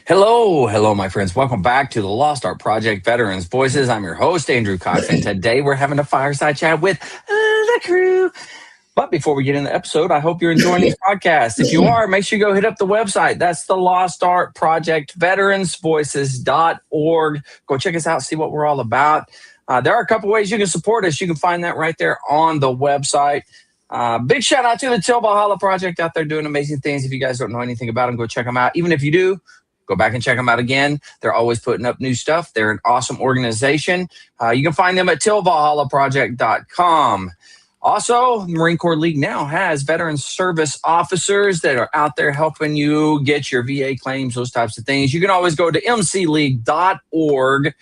Hello, my friends. Welcome back to the Lost Art Project Veterans Voices. I'm your host, Andrew Cox, and today we're having a fireside chat with the crew. But before we get into the episode, I hope you're enjoying these podcasts. If you are, make sure you go hit up the website. That's the Lost Art Project, veteransvoices.org. Go check us out, see what we're all about. There are a couple ways you can support us. You can find that right there on the website. Big shout out to the Till Valhalla Project out there doing amazing things. If you guys don't know anything about them, go check them out. Even if you do, go back and check them out again. They're always putting up new stuff. They're an awesome organization. You can find them at tillvalhallaproject.com. Also, the Marine Corps League now has veteran service officers that are out there helping you get your VA claims, those types of things. You can always go to mcleague.org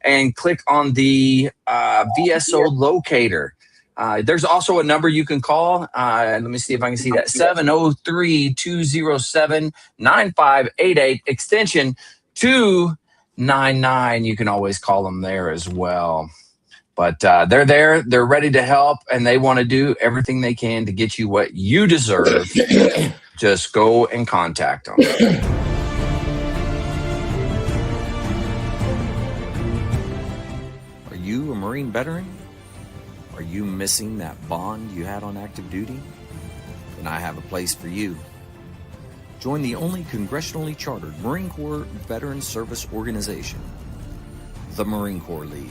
and click on the VSO locator. There's also a number you can call. Let me see if I can see that. 703-207-9588, extension 299. You can always call them there as well. But they're there. They're ready to help, and they want to do everything they can to get you what you deserve. Just go and contact them. Are you a Marine veteran? Are you missing that bond you had on active duty? Then I have a place for you. Join the only congressionally chartered Marine Corps veteran service organization, the Marine Corps League.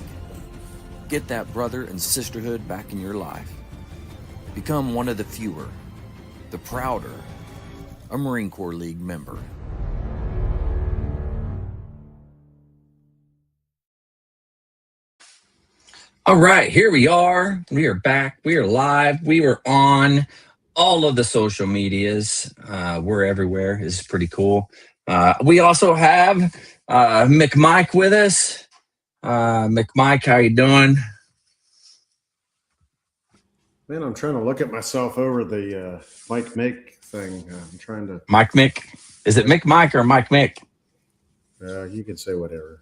Get that brother and sisterhood back in your life. Become one of the fewer, the prouder, a Marine Corps League member. All right, here we are. We are back. We are live. We are on all of the social medias. We're everywhere. It's pretty cool. We also have McMike with us. McMike, how you doing? Man, I'm trying to look at myself over the Mike Mick thing. I'm trying to... Mike Mick? Is it McMike or Mike Mick? You can say whatever.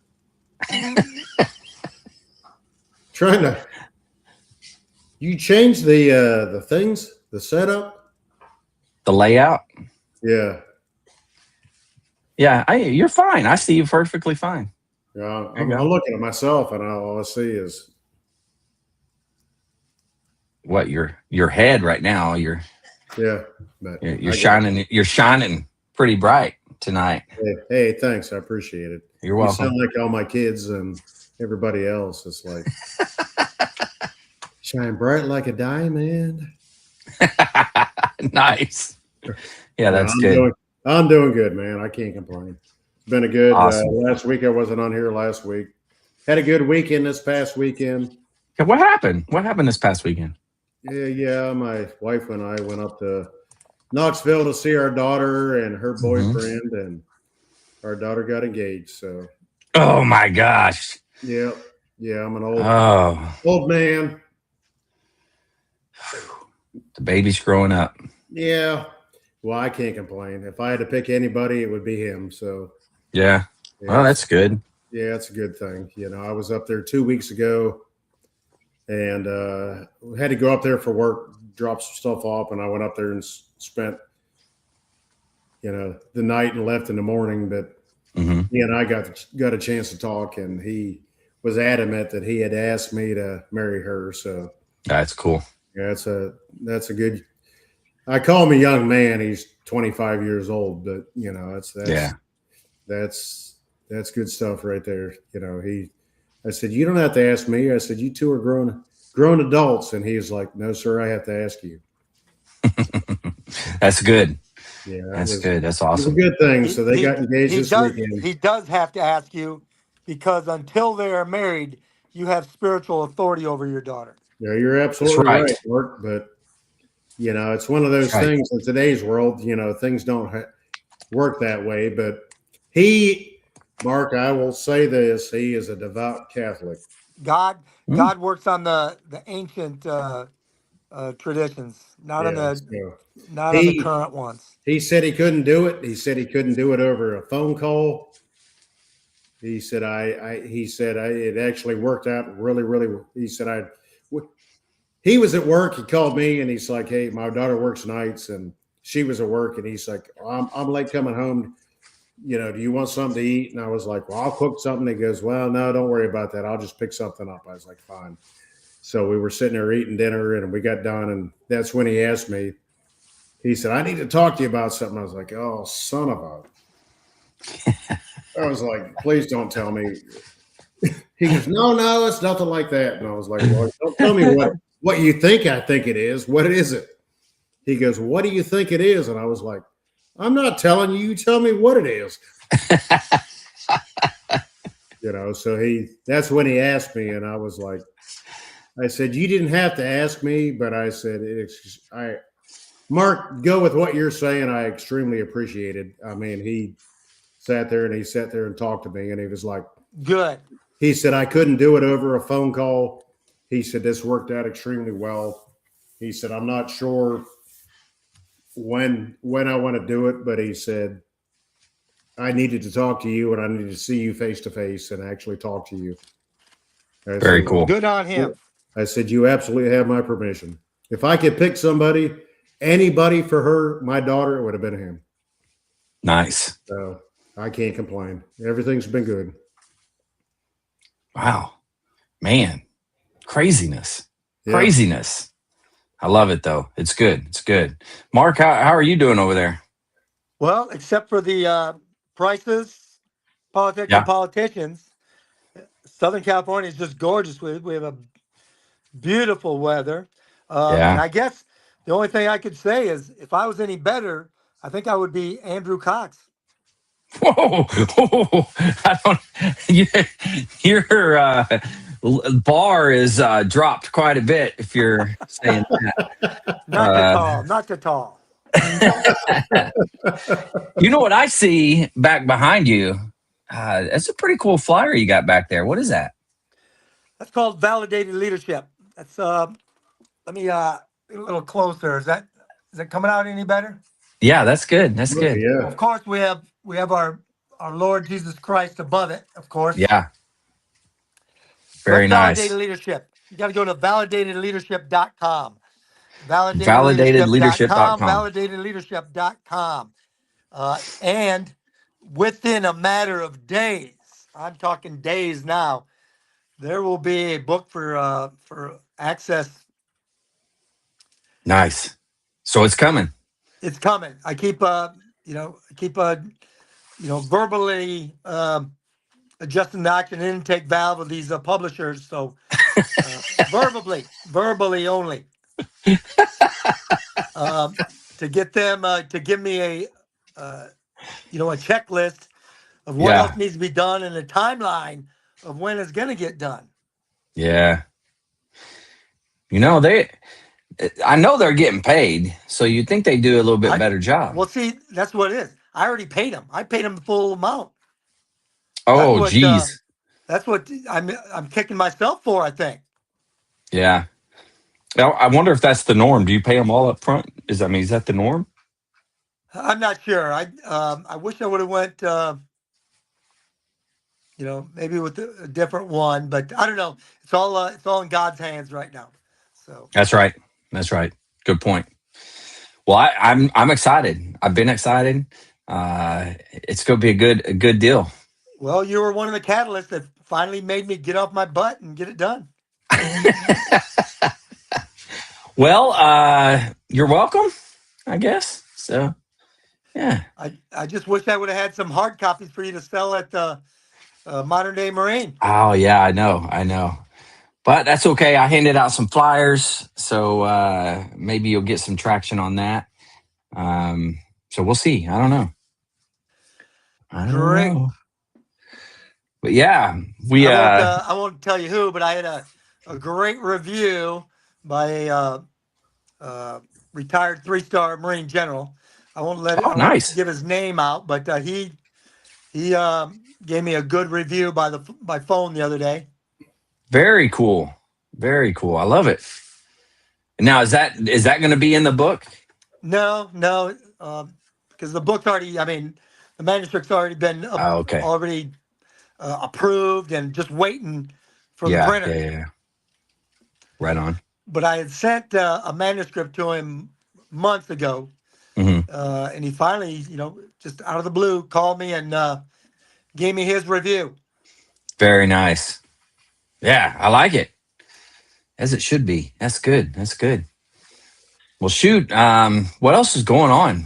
Trying to... You changed the things, the setup? The layout? Yeah. Yeah, you're fine. I see you perfectly fine. Yeah, I'm looking at myself, and all I see is... What, your head right now? You're shining. You're shining pretty bright tonight. Hey, thanks. I appreciate it. You're welcome. You sound like all my kids and everybody else. It's like shine bright like a diamond. Nice. Yeah, that's good. I'm doing good, man. I can't complain. It's been a good awesome. Last week I wasn't on here last week. Had a good weekend this past weekend. What happened? What happened this past weekend? Yeah. My wife and I went up to Knoxville to see our daughter and her boyfriend, and our daughter got engaged. So, oh my gosh. Yeah. I'm an old man. The baby's growing up. Yeah. Well, I can't complain. If I had to pick anybody, it would be him. So, yeah. Well, that's good. Yeah, it's a good thing. You know, I was up there 2 weeks ago, and had to go up there for work, drop some stuff off, and I went up there and spent, the night and left in the morning. But he and I got a chance to talk, and he was adamant that he had asked me to marry her. So that's cool. Yeah, that's a good. I call him a young man. He's 25 years old, but that's good stuff right there. I said, you don't have to ask me. I said, you two are grown adults. And he's like, no, sir, I have to ask you. That's good. Yeah, that's good. That's awesome. It's a good thing. So they got engaged this weekend. He does have to ask you, because until they're married, you have spiritual authority over your daughter. Yeah, you're absolutely right, Mark. But, it's one of those things in today's world, things don't work that way. But Mark, I will say this, he is a devout Catholic. God works on the ancient traditions, not on the current ones. He said he couldn't do it. He said he couldn't do it over a phone call. He said it actually worked out really, really. He said he was at work. He called me and he's like, hey, my daughter works nights and she was at work, and he's like, I'm late coming home do you want something to eat? And I was like, well, I'll cook something. He goes, well, no, don't worry about that. I'll just pick something up. I was like, fine. So we were sitting there eating dinner, and we got done. And that's when he asked me, he said, I need to talk to you about something. I was like, oh, son of a. I was like, please don't tell me. He goes, no, it's nothing like that. And I was like, well, don't tell me what you think I think it is. What is it? He goes, what do you think it is? And I was like, I'm not telling you. You tell me what it is. So that's when he asked me, and I was like, I said, you didn't have to ask me, but I said, Mark, go with what you're saying. I extremely appreciate it. I mean, he sat there and talked to me, and he was like, good. He said, I couldn't do it over a phone call. He said, this worked out extremely well. He said, I'm not sure when I want to do it, but he said, I needed to talk to you, and I needed to see you face to face and actually talk to you. Very cool. Good on him. I said, you absolutely have my permission. If I could pick anybody for her, my daughter, it would have been him. Nice. So I can't complain. Everything's been good. Wow, man, craziness. Yeah. I love it though. It's good. Mark, how are you doing over there? Well, except for the prices, politics, and politicians, Southern California is just gorgeous. We have a beautiful weather. And I guess the only thing I could say is if I was any better, I think I would be Andrew Cox. Whoa. I don't, your bar is dropped quite a bit if you're saying that. Not too tall. You know what I see back behind you? That's a pretty cool flyer you got back there. What is that? That's called validated leadership. That's let me a little closer. Is that coming out any better? Yeah, that's good. That's good. Yeah. Of course, we have our Lord Jesus Christ above it. Of course. Yeah. Very nice. Validated leadership. You got to go to validatedleadership.com. Validatedleadership.com. Validatedleadership.com. And within a matter of days, I'm talking days now, there will be a book for access. Nice. So it's coming. It's coming. I keep verbally adjusting the oxygen intake valve of these publishers. So verbally only, to get them to give me a checklist of what else needs to be done and a timeline of when it's going to get done. Yeah. I know they're getting paid, so you'd think they do a little bit better job. Well, see, that's what it is. I already paid them. I paid them the full amount. Oh, geez. That's what I'm kicking myself for, I think. Yeah. I wonder if that's the norm. Do you pay them all up front? Is that the norm? I'm not sure. I wish I would have went, maybe with a different one, but I don't know. It's all in God's hands right now. So That's right. Good point. Well, I'm excited. I've been excited. It's going to be a good deal. Well, you were one of the catalysts that finally made me get off my butt and get it done. Well, you're welcome, I guess. So, yeah. I just wish I would have had some hard copies for you to sell at Modern Day Marine. Oh, yeah, I know. But that's okay. I handed out some flyers, so maybe you'll get some traction on that. So we'll see. I don't know. Great. But yeah, I won't tell you who, but I had a great review by a retired 3-star Marine general. I won't give his name out, but he gave me a good review by phone the other day. Very cool. I love it. Now, is that going to be in the book? No, because the book's already. I mean, the manuscript's already been already approved and just waiting for the printer. Yeah. Right on. But I had sent a manuscript to him months ago, mm-hmm. And he finally, just out of the blue, called me and gave me his review. Very nice. Yeah, I like it. As it should be. That's good. That's good. Well, shoot. What else is going on?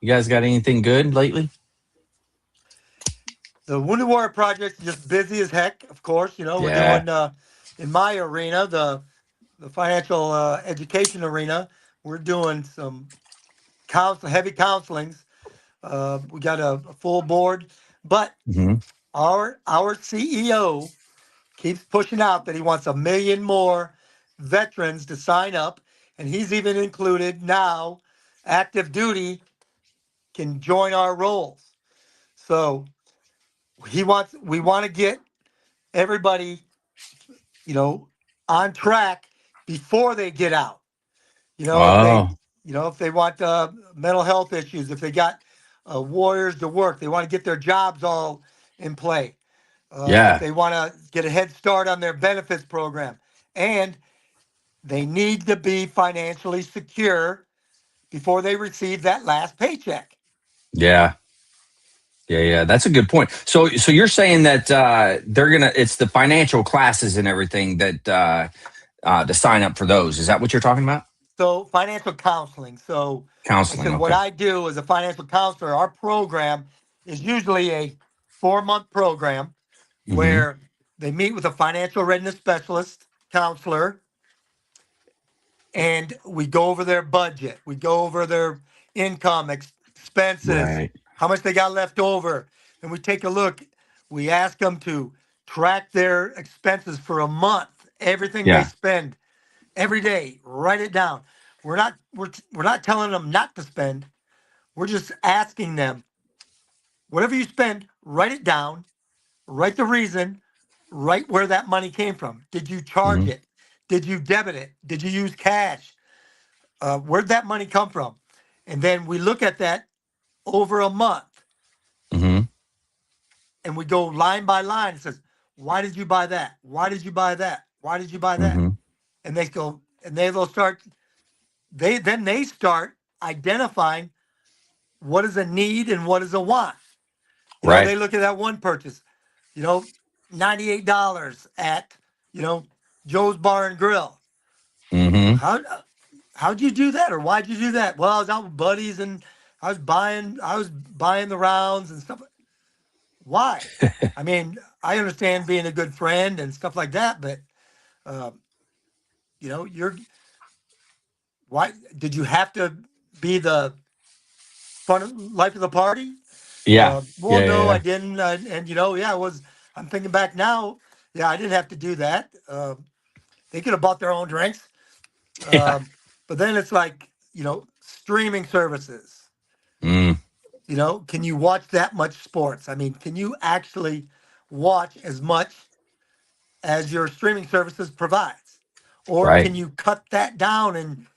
You guys got anything good lately? The Wounded Warrior Project is just busy as heck, of course. We're Yeah. doing in my arena, the financial education arena, we're doing some heavy counselings. We got a full board, but Hmm. our CEO keeps pushing out that he wants 1 million more veterans to sign up, and he's even included now active duty can join our roles. So we want to get everybody, on track before they get out. Oh, If they want mental health issues, if they got warriors to work, they want to get their jobs all in play. If yeah. they want to get a head start on their benefits program, and they need to be financially secure before they receive that last paycheck. Yeah. Yeah. That's a good point. So you're saying that it's the financial classes and everything that to sign up for those. Is that what you're talking about? So financial counseling. So like I Counseling. said, what Okay. I do as a financial counselor, our program is usually a 4-month program Hmm. where they meet with a financial readiness specialist, counselor, and we go over their budget. We go over their income, expenses, Right. how much they got left over. And we take a look. We ask them to track their expenses for a month, everything they Yeah. spend every day, write it down. We're not telling them not to spend. We're just asking them, whatever you spend, write it down, write the reason, write where that money came from. Did you charge Hmm. it? Did you debit it? Did you use cash? Where'd that money come from? And then we look at that over a month Hmm. and we go line by line. It says, why did you buy that? Why did you buy that? Why did you buy that? Hmm. And they go, and they start identifying what is a need and what is a want. Right. They look at that one purchase, you know, $98 at, you know, Joe's Bar and Grill. Hmm. How'd you do that, or why'd you do that? Well, I was out with buddies and I was buying the rounds and stuff. Why? I mean, I understand being a good friend and stuff like that, but uh, you're why did you have to be the fun life of the party? Yeah. Well, Yeah. no, I Yeah. didn't. And yeah, it was. I'm thinking back now. Yeah, I didn't have to do that. They could have bought their own drinks. Yeah. But then it's like, streaming services. Mm. Can you watch that much sports? I mean, can you actually watch as much as your streaming services provides? Or Right. can you cut that down and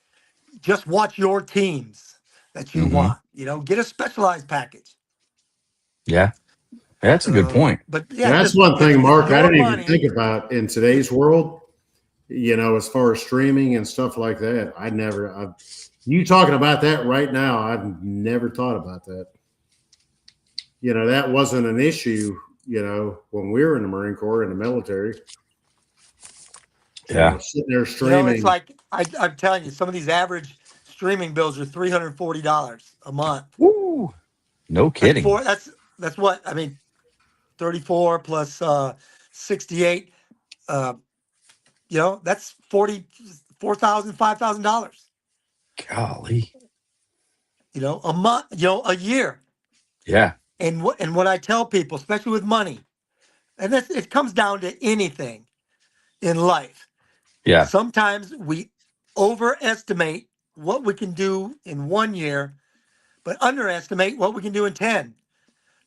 just watch your teams that you Hmm. want? Get a specialized package. Yeah. That's a good point. But yeah, That's one thing, it's Mark, I your didn't even money. think about in today's world. As far as streaming and stuff like that, you talking about that right now, I've never thought about that. That wasn't an issue, when we were in the Marine Corps in the military, Yeah. sitting there It's streaming. like I'm telling you, some of these average streaming bills are $340 a month. Woo. No That's kidding. four. That's what I mean. 34 plus 68. Uh, that's $44,000, $5,000. Golly. A month. A year. Yeah. And what I tell people, especially with money, and it comes down to anything in life. Yeah. Sometimes we overestimate what we can do in 1 year, but underestimate what we can do in 10.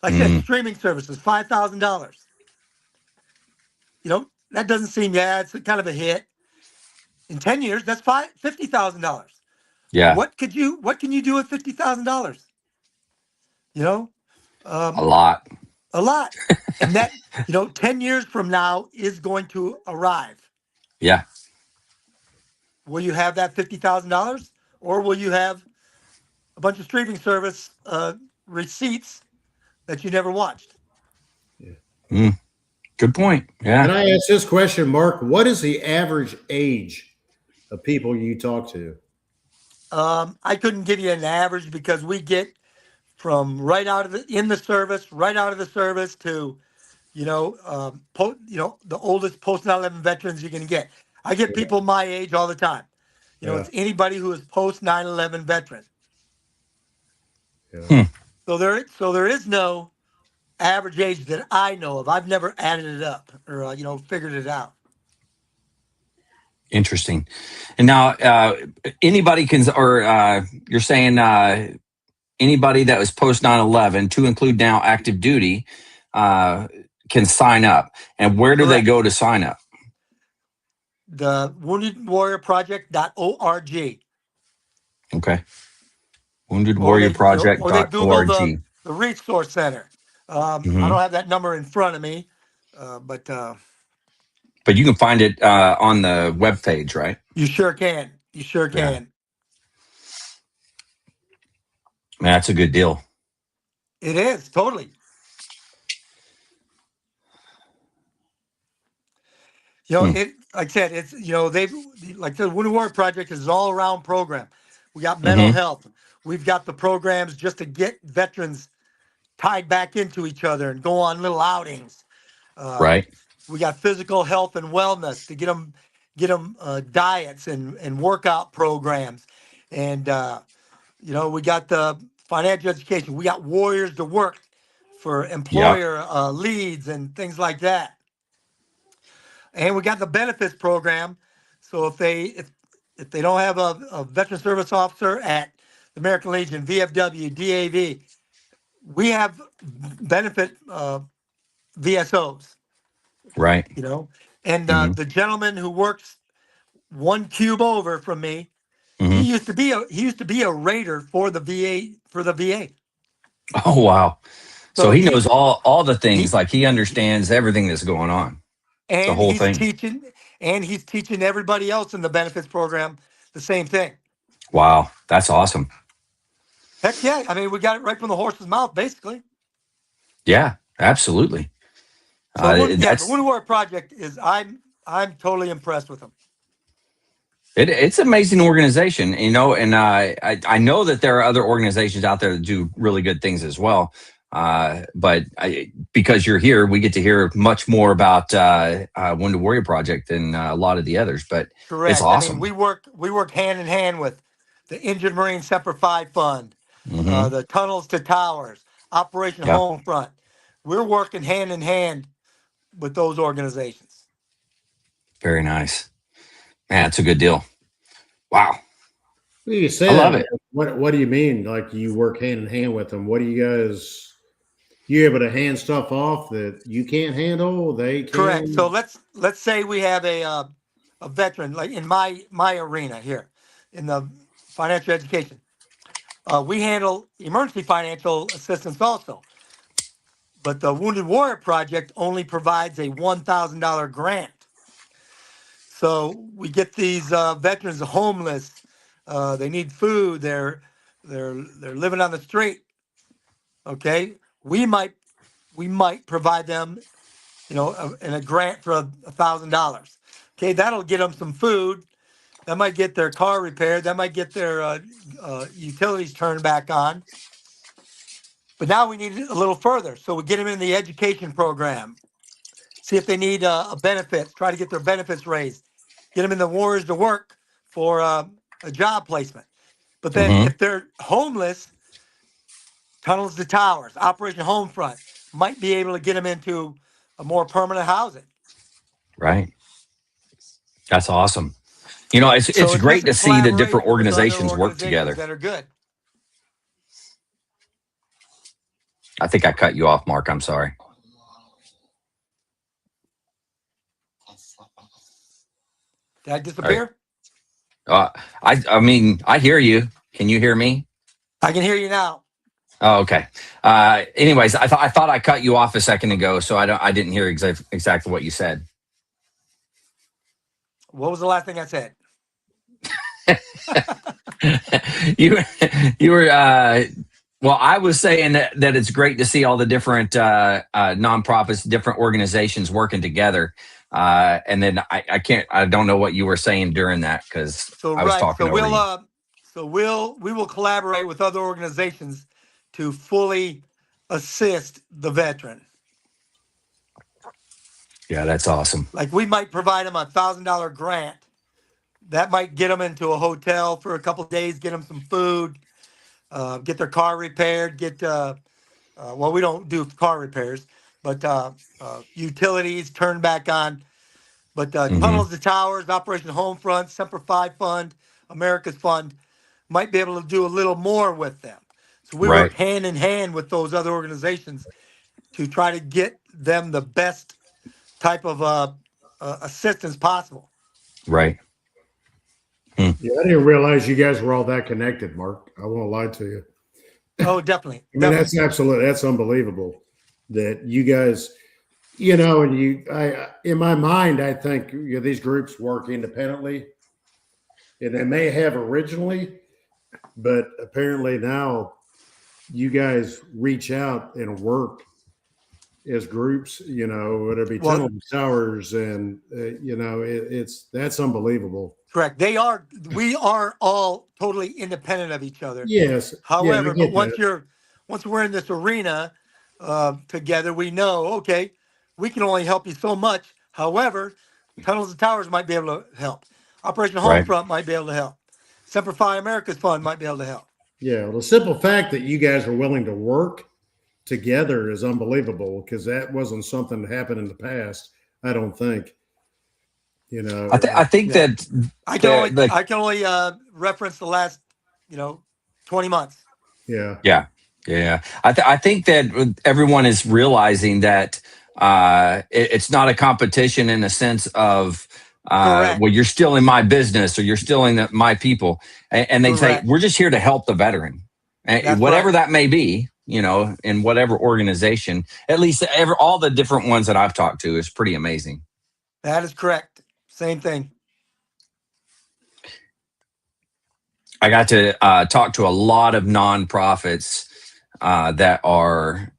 Like I said, Mm. streaming services, $5,000. That doesn't seem, yeah, it's kind of a hit. In 10 years, that's $50,000. Yeah. What can you do with $50,000? You know, A um, lot. a lot. And that, 10 years from now is going to arrive. Yeah. Will you have that $50,000, or will you have a bunch of streaming service receipts that you never watched. Good point. Can Yeah. I ask this question, Mark? What is the average age of people you talk to? I couldn't give you an average because we get from right out of the service, right out of the service to, the oldest post 9/11 veterans you can get. I get people my age all the time. Yeah. It's anybody who is post 9/11 veteran. Yeah. Hmm. So there is no average age that I know of. I've never added it up or figured it out. Interesting. And now, anybody can, or you're saying anybody that was post 9/11, to include now active duty, can sign up. And where do they Correct. go to sign up? The woundedwarriorproject.org. Okay. Or they Google Woundedwarriorproject.org. the Resource Center. I don't have that number in front of me, but But you can find it on the webpage, right? you sure can. You sure Yeah. can. Man, that's a good deal. It is totally. It, like I said, it's they've like the Wounded Warrior Project is an all around program. We got mental health. We've got the programs just to get veterans tied back into each other and go on little outings. Right. We got physical health and wellness to get them diets and workout programs, and we got the financial education. We got Warriors to Work for employer leads and things like that. And we got the benefits program. So if they don't have a veteran service officer at the American Legion, VFW, DAV, we have benefit VSOs. Right. And the gentleman who works one cube over from me, he used to be a raider for the VA. Oh, wow. So he knows he all the things, like he understands everything that's going on. The and whole he's thing. teaching everybody else in the benefits program the same thing. Wow. That's awesome. Heck yeah. I mean, we got it right from the horse's mouth, basically. Yeah, absolutely. So the Wounded Warrior Project is I'm totally impressed with them. It's an amazing organization, and I know that there are other organizations out there that do really good things as well. But because you're here, we get to hear much more about Wounded Warrior Project than a lot of the others. But correct. It's awesome. I mean, we work hand in hand with the Injured Marine Semper Fi Fund, the Tunnels to Towers, Operation Homefront. We're working hand in hand with those organizations. Very nice. Man, it's a good deal. Wow. Well, you say I love that. it. What do you mean? Like you work hand in hand with them? What do you able to hand stuff off that you can't handle? They can. Correct. So let's say we have a veteran, like in my arena here in the financial education. We handle emergency financial assistance also. But the Wounded Warrior Project only provides a $1,000 grant. So we get these veterans homeless. They need food. They're living on the street. Okay, we might provide them, in a grant for $1,000. Okay, that'll get them some food. That might get their car repaired. That might get their utilities turned back on. But now we need a little further. So we get them in the education program. See if they need benefits. Try to get their benefits raised. Get them in the Warriors to Work for a job placement. But then if they're homeless, Tunnels to Towers, Operation Homefront might be able to get them into a more permanent housing. Right. That's awesome. It's great to see the different organizations work together. That are good. I think I cut you off, Mark. I'm sorry. Did I disappear? I mean, I hear you. Can you hear me? I can hear you now. Oh, okay. Anyways, I thought I cut you off a second ago, so I didn't hear exactly what you said. What was the last thing I said? you you were well, I was saying that it's great to see all the different nonprofits, different organizations working together. And then I don't know what you were saying during that because So I was right. talking over you. We will collaborate with other organizations to fully assist the veteran. Yeah, that's awesome. Like we might provide them a $1,000 grant that might get them into a hotel for a couple of days, get them some food, get their car repaired, well, we don't do car repairs, but utilities turned back on. But Tunnels to Towers, Operation Homefront, Semper Fi Fund, America's Fund might be able to do a little more with them. So we Right. work hand in hand with those other organizations to try to get them the best type of assistance possible. Right. Yeah, I didn't realize you guys were all that connected, Mark. I won't lie to you. Oh, definitely. I mean, Definitely. that's unbelievable that you guys, and I in my mind, I think these groups work independently, and they may have originally, but apparently now you guys reach out and work as groups, whether it be Well, Tunnel Towers, and that's unbelievable. correct. We are all totally independent of each other. Yes, yeah, I However, but get that. once we're in this arena together, we know, okay, we can only help you so much. However, Tunnels and Towers might be able to help. Operation Right. Homefront might be able to help. Semper Fi America's Fund might be able to help. Yeah, well, the simple fact that you guys are willing to work together is unbelievable because that wasn't something that happened in the past. I don't think. I think Yeah. that I can only reference the last 20 months. Yeah. Yeah. I think that everyone is realizing that it's not a competition in a sense of well, you're stealing my business or you're stealing my people, and they say Correct. we're just here to help the veteran, That's whatever right. that may be. In whatever organization, at least all the different ones that I've talked to is pretty amazing. That is correct. Same thing. I got to talk to a lot of nonprofits that are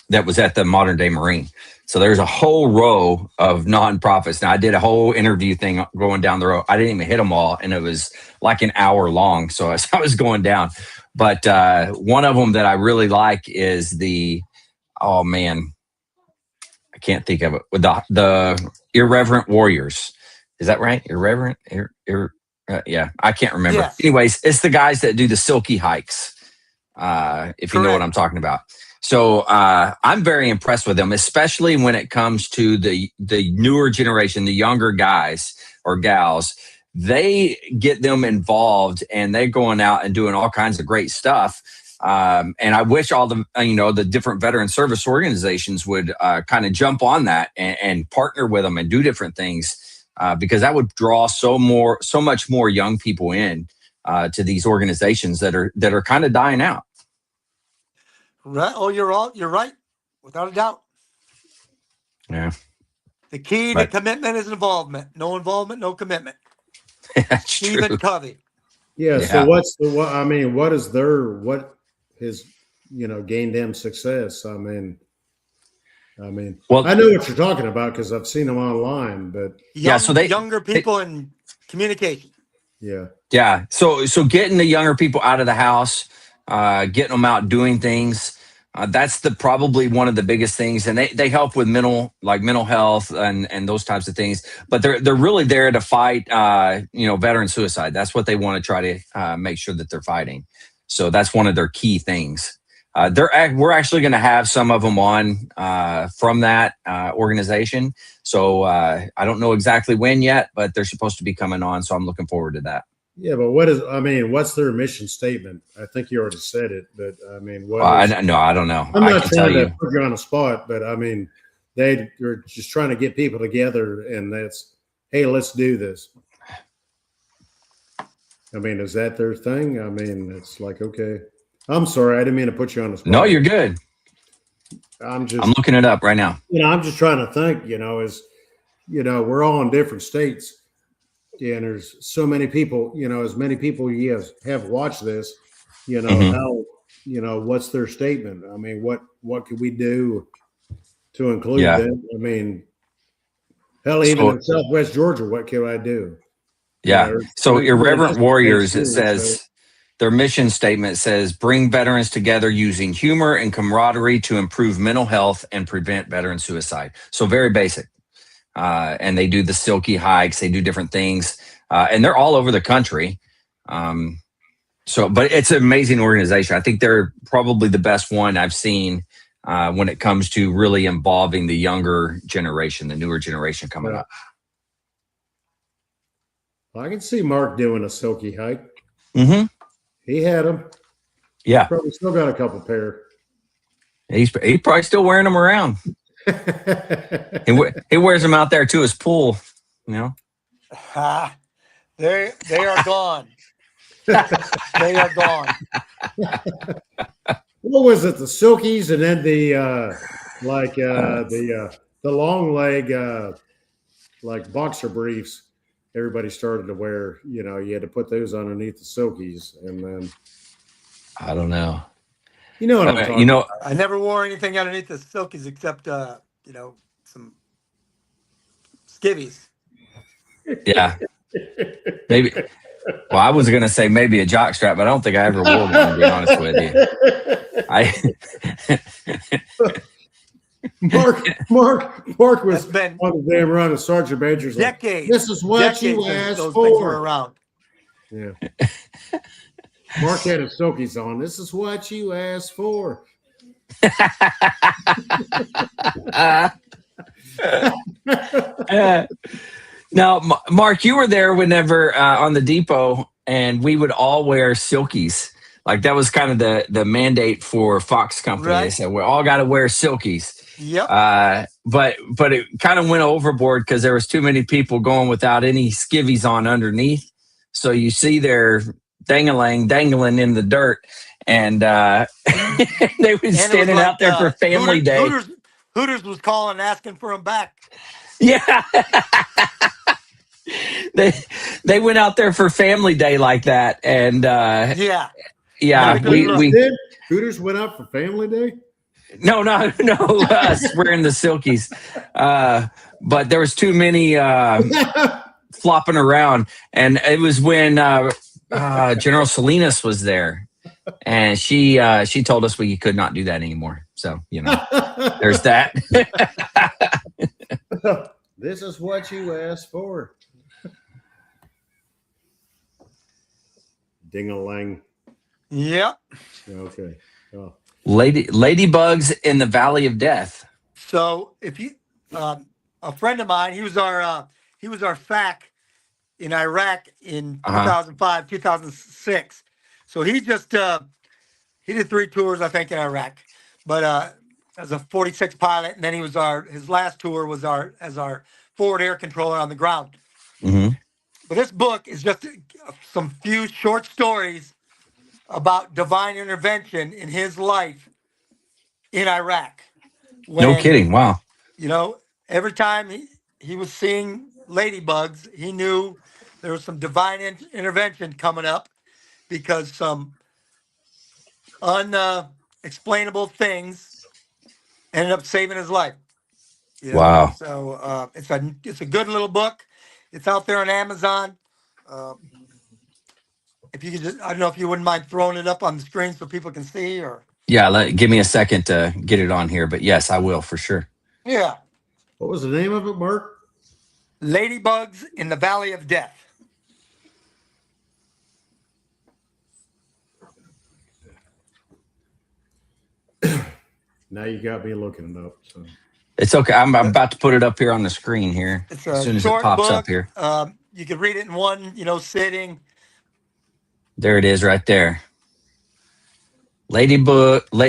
that was at the Modern Day Marine. So there's a whole row of nonprofits. Now I did a whole interview thing going down the road. I didn't even hit them all, and it was like an hour long. So as I was going down, but one of them that I really like is oh man, I can't think of it. With the Irreverent Warriors. Is that right? Irreverent? Yeah, I can't remember. Yes. Anyways, it's the guys that do the silky hikes, if you know what I'm talking about. So I'm very impressed with them, especially when it comes to the newer generation, the younger guys or gals. They get them involved, and they're going out and doing all kinds of great stuff. And I wish all the different veteran service organizations would kind of jump on that and partner with them and do different things, because that would draw so much more young people in to these organizations that are kind of dying out. Right. Oh, you're right, without a doubt. Yeah. The key to commitment is involvement. No involvement, no commitment. That's Stephen true. Covey. Yeah. So what has gained them success? I mean, well, I know what you're talking about because I've seen them online, but younger people in communication. Yeah. So getting the younger people out of the house, getting them out doing things, that's probably one of the biggest things, and they help with mental health and those types of things. But they're really there to fight veteran suicide. That's what they want to try to make sure that they're fighting. So that's one of their key things. We're actually going to have some of them on from that organization. So I don't know exactly when yet, but they're supposed to be coming on. So I'm looking forward to that. Yeah, but what's their mission statement? I think you already said it, but I mean, I don't know. I'm not trying to put you on the spot, but I mean, they're just trying to get people together, and hey, let's do this. I mean, is that their thing? I mean, it's like, okay. I'm sorry, I didn't mean to put you on the spot. No, you're good. I'm looking it up right now. I'm just trying to think. We're all in different states. Yeah, and there's so many people, as many people you have watched this, Mhm. how, what's their statement? I mean, what could we do to include Yeah. them? I mean, hell, even So in Southwest Georgia, what can I do? yeah. So This Irreverent is phase Warriors, it two, so says their mission statement says bring veterans together using humor and camaraderie to improve mental health and prevent veteran suicide. So very basic. And they do the silky hikes, they do different things, and they're all over the country. But it's an amazing organization. I think they're probably the best one I've seen when it comes to really involving the younger generation, the newer generation coming yeah. up. I can see Mark doing a silky hike. Mm-hmm. He had them. Yeah. Probably still got a couple pair. He's probably still wearing them around. He wears them out there to his pool, They are gone. They are gone. What was it? The silkies, and then the long leg like boxer briefs. Everybody started to wear. You had to put those underneath the silkies, and then I don't know. You know what I'm talking about. I never wore anything underneath the silkies except some skivvies. Yeah. Maybe. Well, I was going to say maybe a jock strap, but I don't think I ever wore one, to be honest with you. Mark was on the damn run of Sergeant Major's. Decades. This is what you asked those for. Things were around. Yeah. Mark had his silkies on. This is what you asked for. Now, Mark, you were there whenever on the depot, and we would all wear silkies. Like that was kind of the mandate for Fox Company. Right. They said we all got to wear silkies. Yep. But it kind of went overboard because there was too many people going without any skivvies on underneath. So you see their dangling in the dirt, and they were standing out there for Family Day. Hooters was calling and asking for them back. Yeah. They went out there for Family Day like that, and Hooters went out for Family Day. No, us wearing the silkies, but there was too many flopping around, and it was when General Salinas was there, and she told us we could not do that anymore. So there's that. This is what you asked for. Ding-a-lang. Yep. Okay. Oh. Ladybugs in the Valley of Death. So if you, a friend of mine, he was our FAC in Iraq in 2005, 2006. So he just he did 3 tours, I think, in Iraq, but as a 46 pilot, and then he was his last tour was as our forward air controller on the ground. Mm-hmm. But this book is just some few short stories about divine intervention in his life in Iraq. No kidding. Wow. Every time he was seeing ladybugs, he knew there was some divine intervention coming up because some unexplainable things ended up saving his life. Wow. So it's a good little book. It's out there on Amazon. If you could just, I don't know if you wouldn't mind throwing it up on the screen so people can see, or. Yeah, give me a second to get it on here, but yes, I will for sure. Yeah. What was the name of it, Mark? Ladybugs in the Valley of Death. Now you got me looking it up. So. It's okay. I'm about to put it up here on the screen here as soon as it pops book. Up here. You could read it in one, sitting. There it is right there. Ladybugs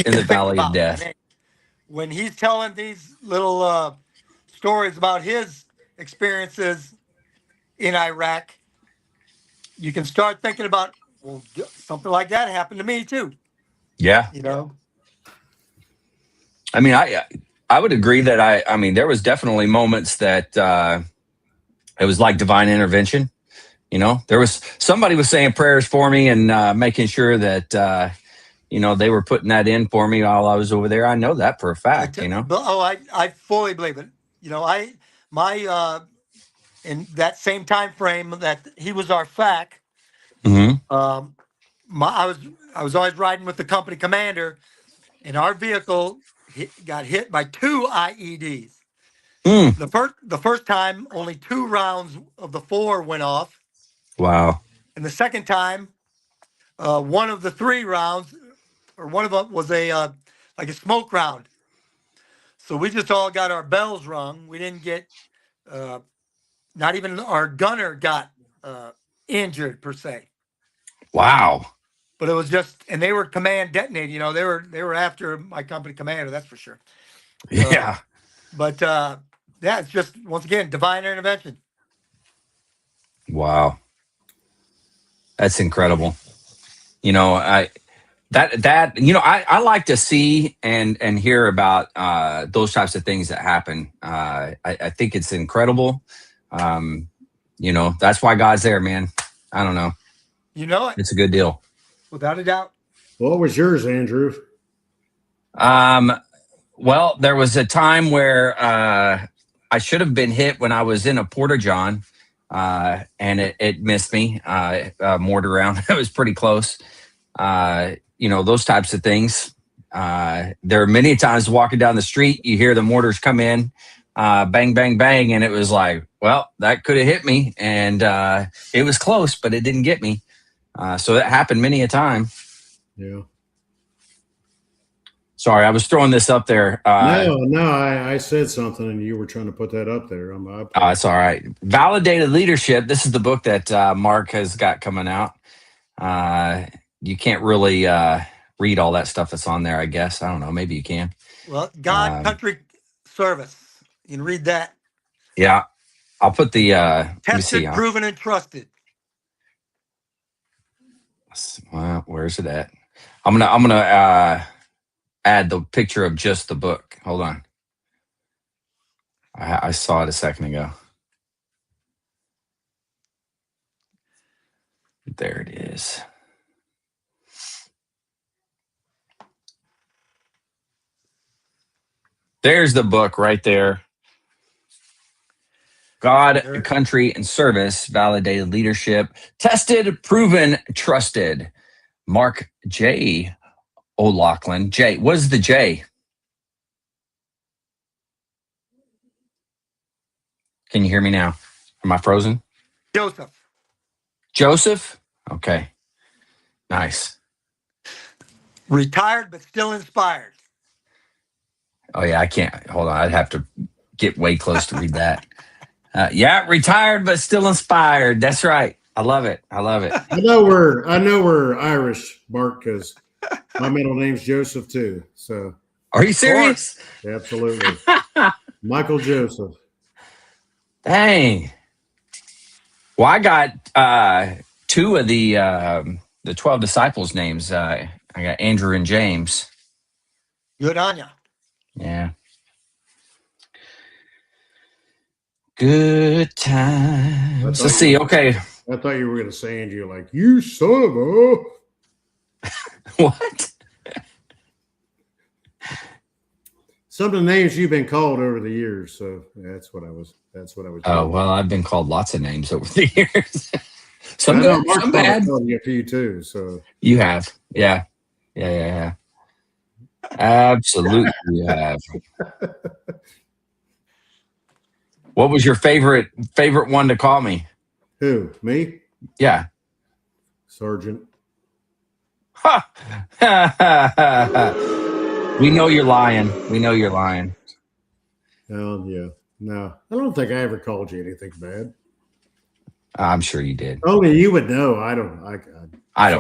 in the Valley of Death. When he's telling these little stories about his experiences in Iraq, you can start thinking about, well, something like that happened to me too. Yeah. I mean, I would agree that I mean, there was definitely moments that It was like divine intervention. There was somebody was saying prayers for me and making sure that they were putting that in for me while I was over there. I know that for a fact. I fully believe it. In that same time frame that he was our FAC, Mm-hmm. I was always riding with the company commander, and our vehicle got hit by 2 IEDs. Mm. The first time, only 2 rounds of the 4 went off. Wow. And the second time, one of the 3 rounds, or one of them was like a smoke round. So we just all got our bells rung. We didn't get, not even our gunner got injured per se. Wow. But it was just, and they were command detonated. They were after my company commander. That's for sure. Yeah. It's just, once again, divine intervention. Wow. That's incredible. I like to see and hear about those types of things that happen. I think it's incredible. That's why God's there, man. I don't know. It's a good deal. Without a doubt. What was yours, Andrew? Well, there was a time where I should have been hit when I was in a porta-john, and it missed me. Mortar round. It was pretty close. Those types of things. There are many times walking down the street, you hear the mortars come in, bang, bang, bang, and it was like, well, that could have hit me, and it was close, but it didn't get me. So that happened many a time. Yeah. Sorry, I was throwing this up there. No, I said something and you were trying to put that up there. It's all right. Validated Leadership. This is the book that Mark has got coming out. You can't really read all that stuff that's on there, I guess. I don't know. Maybe you can. Well, God, country, service. You can read that. Yeah. I'll put the... Tested, proven, and trusted. Well, where's it at? I'm gonna add the picture of just the book. Hold on. I saw it a second ago. There it is. There's the book right there. God, Country, and Service, Validated Leadership, Tested, Proven, Trusted. Mark J. O'Loughlin. J. What is the J? Can you hear me now? Am I frozen? Joseph? Okay. Nice. Retired, but still inspired. Oh, yeah, I can't. Hold on. I'd have to get way close to read that. Retired, but still inspired. That's right. I love it. I know we're Irish, Mark, because my middle name's Joseph too. So, are you serious? Absolutely. Michael Joseph. Dang. Well, I got 2 of the 12 disciples' names. I got Andrew and James. Good on ya. Yeah. Good times. Let's see. Okay. I thought you were going to say, Andrew, like, you son of a. What? Some of the names you've been called over the years. So that's what I was. Oh, well, I've been called lots of names over the years. Some good, some bad. You a few too. So you have. Yeah. Absolutely, you have. What was your favorite one to call me? Who? Me? Yeah. Sergeant. We know you're lying. Oh, yeah. No, I don't think I ever called you anything bad. I'm sure you did. Only you would know. I don't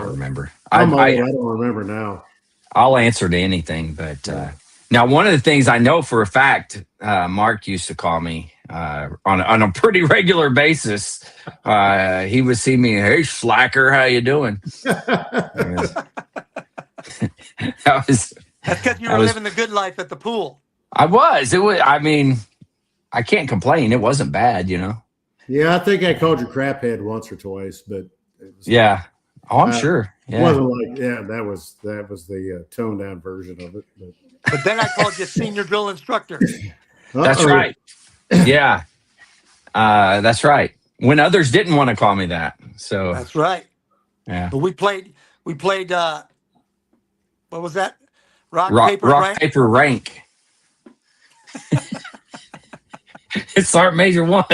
remember. I don't remember now. I'll answer to anything, but now one of the things I know for a fact, Mark used to call me on a pretty regular basis. He would see me, hey slacker, how you doing? That's because you were living the good life at the pool. I was. I mean, I can't complain. It wasn't bad, Yeah, I think I called you craphead once or twice, but it was, Yeah. Oh, I'm sure. Yeah. wasn't like that was the toned down version of it. But then I called you senior drill instructor. That's right. Yeah. That's right. When others didn't want to call me that. So That's right. yeah. But we played what was that? Rock, paper, rank. paper, rank. It's Sergeant Major 1.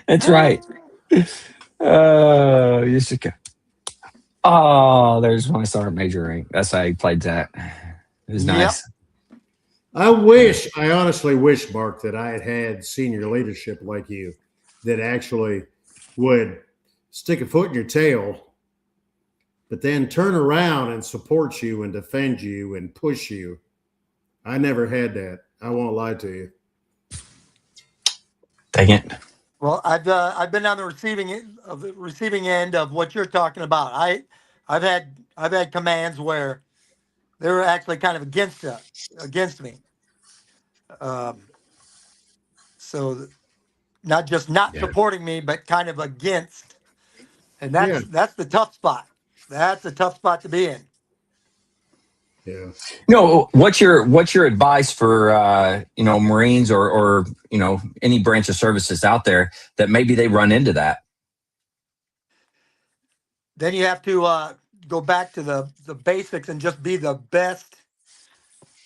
That's right. You should go. Oh, there's my Sergeant Major rank. That's how he played that. It was nice. I honestly wish, Mark, that I had senior leadership like you that actually would stick a foot in your tail, but then turn around and support you and defend you and push you. I never had that. I won't lie to you. Dang it. Well, I've been on the receiving end of what you're talking about. I've had commands where they were actually kind of against me. So not just not supporting me, but kind of against, and that's the tough spot. That's a tough spot to be in. Yeah. No, what's your advice for Marines or any branch of services out there that maybe they run into that? Then you have to go back to the basics and just be the best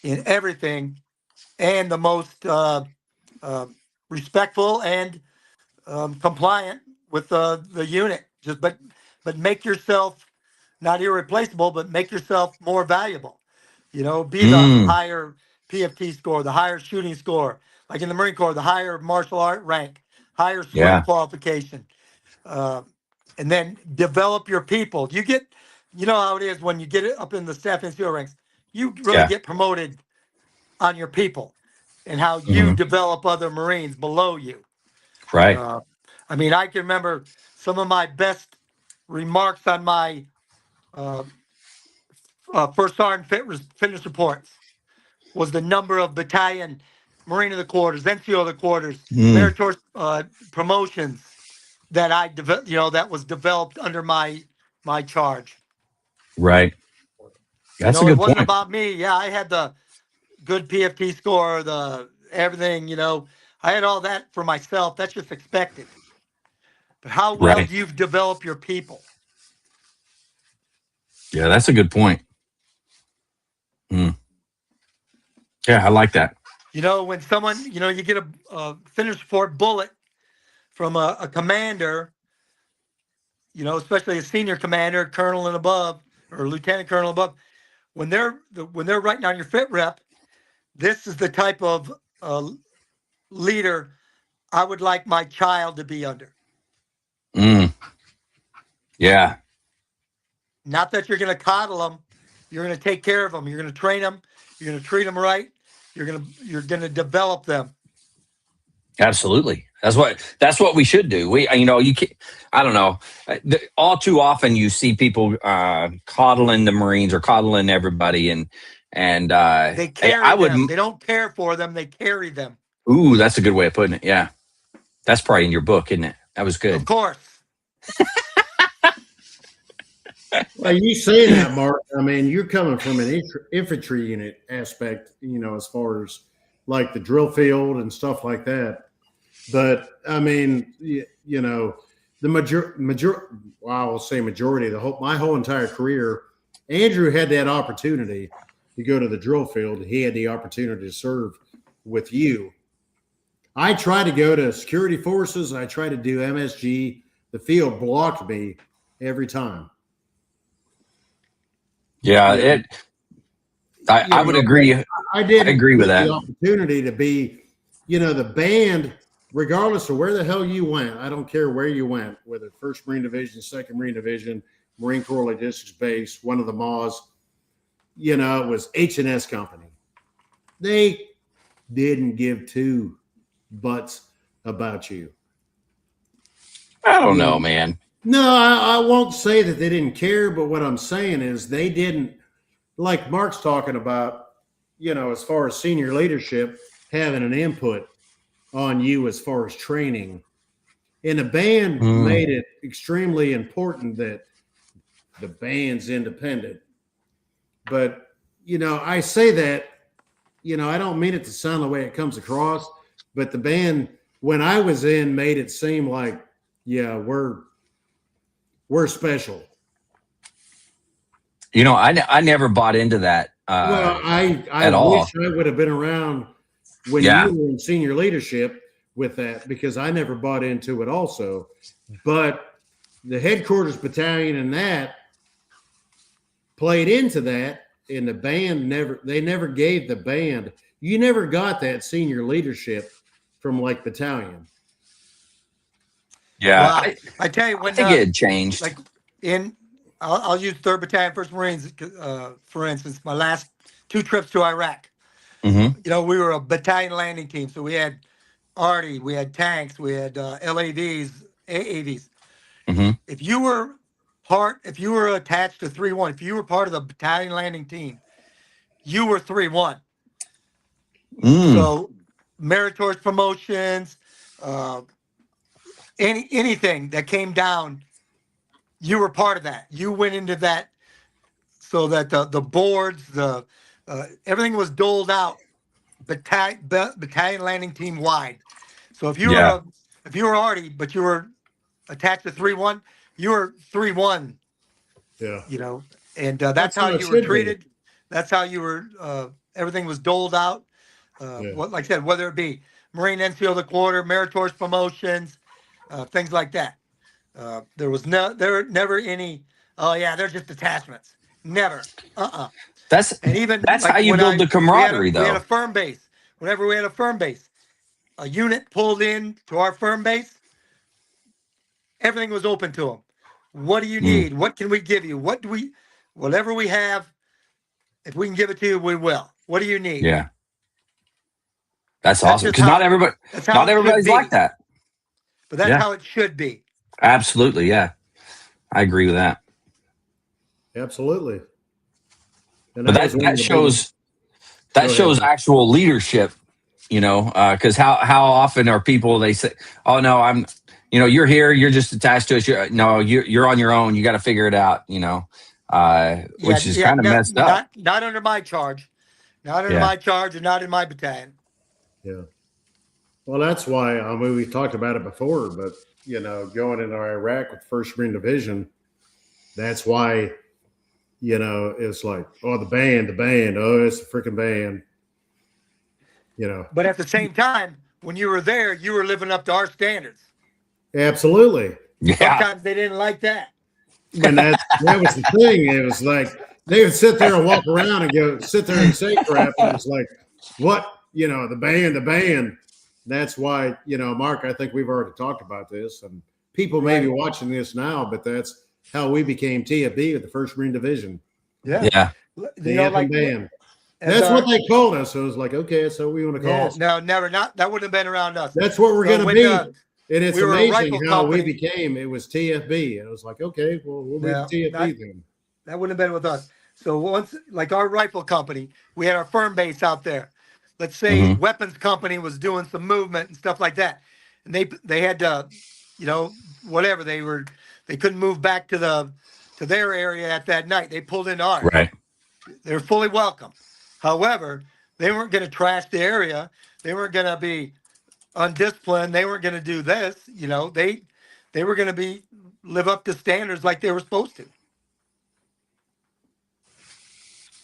in everything, and the most respectful and compliant with the unit. But make yourself not irreplaceable, but make yourself more valuable. Be the higher PFT score, the higher shooting score, like in the Marine Corps, the higher martial art rank, higher swim qualification, and then develop your people. You know how it is when you get it up in the staff NCO ranks, you really get promoted on your people and how you develop other Marines below you. Right. I mean, I can remember some of my best remarks on my first sergeant fitness reports was the number of battalion, Marine of the quarters, NCO of the quarters, meritorious promotions that that was developed under my charge. Right. That's a good It wasn't point. about me. Yeah, I had the good PFT score, the everything. I had all that for myself. That's just expected. But how well do you develop your people? Yeah, that's a good point. Yeah, I like that. When someone, you get a finish report bullet from a commander, especially a senior commander, colonel and above, or lieutenant colonel above, when they're writing down your fit rep, this is the type of leader I would like my child to be under. Yeah. Not that you're going to coddle them. You're going to take care of them. You're going to train them. You're going to treat them right. You're going to develop them. Absolutely. That's what we should do. You can't, I don't know. All too often you see people coddling the Marines or coddling everybody, and they carry them. They don't care for them. They carry them. Ooh, that's a good way of putting it. Yeah, that's probably in your book, isn't it? That was good. Of course. Well, you say that, Mark. I mean, you're coming from an infantry unit aspect, as far as like the drill field and stuff like that. But I mean, the I'll say majority of my whole entire career, Andrew had that opportunity to go to the drill field. He had the opportunity to serve with you. I tried to go to security forces. I tried to do MSG. The field blocked me every time. Yeah, I would agree. I did agree with that. The opportunity to be, the band, regardless of where the hell you went. I don't care where you went, whether 1st Marine Division, 2nd Marine Division, Marine Corps Logistics Base, one of the MAWs, it was H&S Company. They didn't give two butts about you. I don't know, man. No, I won't say that they didn't care, but what I'm saying is they didn't, like Mark's talking about, as far as senior leadership having an input. on you as far as training. And the band made it extremely important that the band's independent. But, I say that, I don't mean it to sound the way it comes across, but the band, when I was in, made it seem like, yeah, we're special. I never bought into that. Well, I at all. wish I would have been around when you were in senior leadership with that, because I never bought into it also. But the headquarters battalion and that played into that, and the band never gave the band. You never got that senior leadership from like battalion. Yeah. Wow. I tell you, when I think it had changed. like I'll use 3rd Battalion, 1st Marines, for instance, my last 2 trips to Iraq. Mm-hmm. We were a battalion landing team. So we had arty, we had tanks, we had LAVs, AAVs. Mm-hmm. If you were attached to 3-1, if you were part of the battalion landing team, you were 3-1. So meritorious promotions, anything that came down, you were part of that. You went into that, so that the boards, everything was doled out battalion landing team wide. So if you were arty, but you were attached to 3-1, you were 3-1. Yeah. And that's how you were treated. That's how you were. Everything was doled out. Like I said, whether it be Marine NCO of the Quarter, meritorious promotions, things like that. There were never any. Oh yeah, they're just detachments. Never. That's how you build the camaraderie, though. We had a firm base. Whenever we had a firm base, a unit pulled in to our firm base. Everything was open to them. What do you need? What can we give you? Whatever we have, if we can give it to you, we will. What do you need? Yeah. That's awesome. Because not everybody's like that. But that's how it should be. Absolutely. Yeah. I agree with that. Absolutely. And but that shows actual leadership, because how often are people, they say, oh no, you're here, you're just attached to us. You're on your own. You got to figure it out, which is kind of messed up. Not under my charge. Not under my charge, and not in my battalion. Yeah. Well, that's why, we talked about it before, but, going into Iraq with 1st Marine Division, that's why, it's like, oh, the band, oh, it's the freaking band, But at the same time, when you were there, you were living up to our standards. Absolutely. Yeah. Sometimes they didn't like that. And that was the thing. It was like, they would sit there and walk around and sit there and say crap. And it's like, what? The band. That's why, Mark, I think we've already talked about this, and people may be watching this now, but that's how we became TFB with the 1st Marine Division. Yeah. The anthem band. That's what they called us. So it was like, okay, so we want to call us. No, never. That wouldn't have been around us. That's what we're going to be. And it's amazing how company. we became. It was TFB. And it was like, okay, well, we'll be TFB then. That wouldn't have been with us. So once, like our rifle company, we had our firm base out there. Let's say weapons company was doing some movement and stuff like that, and they had to, whatever, they couldn't move back to their area at that night. They pulled into ours. Right. They're fully welcome. However, they weren't going to trash the area. They weren't going to be undisciplined. They weren't going to do this. They were going to live up to standards like they were supposed to.